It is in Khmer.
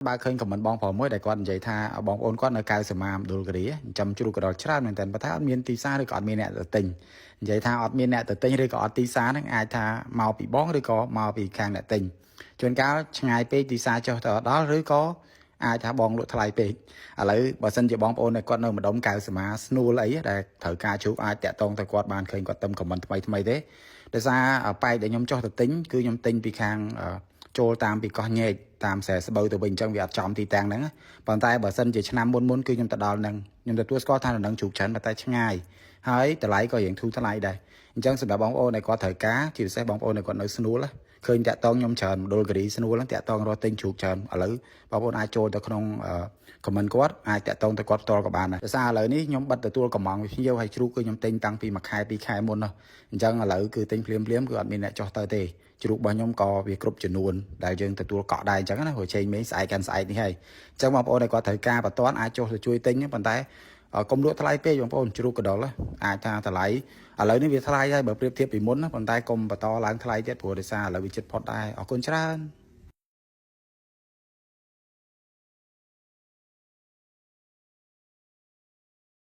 bà khơi comment bong phò mới đại con vậy tha bong ôn con ở cao sầm màm đồ cái đấy chăm chú cái đó chán mình tên bắt tháp miên tì xa rồi còn miên nẹt tình vậy tha ọt miên nẹt tình rồi còn tì xa nó ai tha màu bị bón rồi có màu bị khang nẹt tình chuyên cáo ngày pe tì xa cho đó rồi có ai tha bong lụt thay pe à lấy bà sinh cho bong ôn này con nơi mà đóng cao sầm mà snu lấy để thở ca chú ai tẹt tông tay quạt bàn khơi quạt tâm comment thay thế để ra ở bay để nhóm cho thực tính cứ nhóm tinh bị khangចូលតាមពីកោះញែកតាមខ្សែស្បូវទៅវិញអញ្ចឹងវាអត់ចំទីតាំងហ្នឹងប៉ុន្តែបើសិនជាឆ្នាំមុនគឺខ្ញុំទៅដល់ហ្នឹងខ្ញុំទទួលស្គាល់ថានឹងជោគច្រើនតែឆ្ងាយហើយតម្លៃក៏រៀងធូរថ្លៃដែរអញ្ចឹងសម្រាប់បងប្អូនដែលគាត់ត្រូវការជាពិសេសបងប្អូនដែលគាត់នៅស្នួលឃើញតាក់តងខ្ញុំច្រើនមណ្ឌលគិរីស្នួលហ្នឹងតាក់តងរត់ទិញជ្រូកច្រើនឥឡូវបងប្អូនអាចចូលទៅក្នុងខមមិនគាត់អាចតាក់តងទៅគាត់ផ្ទាល់ក៏បានដែរដោយសារឥឡូវនេះខ្ញុំបិទទទួលកំងភ្ញៀវហើយជ្រូកគឺខ្ញុំទិញតាំងពី1ខែ2ខែមុននោះអញ្ចឹងឥឡូវគឺទិញភ្លាមគឺអត់មានអ្នកចោះទៅទេជ្រូករបស់ខ្ញុំក៏វាគ្រប់ចំនួនដែលយើងទទួលកក់ដែរអញ្ចឹងណាព្រោះចេញមេស្អែកកាន់ស្អែកនេះហើយអញ្ចឹងបងប្អូនដែលគាត់ត្រូវការបន្ទាន់អាចចុះទៅជួយទិញប៉ុន្តែកុំលក់ថ្លៃពេកបងប្អូនជ្រូកកដុលអាចថាតម្លៃឥឡូវនេះវាថ្លៃហើយបើប្រៀបធៀបពីមុនណាប៉ុន្តែកុំបន្តឡើងថ្លៃទៀតព្រោះដោយសារឥឡូវវាជិតផុតដែរអរគុណច្រើន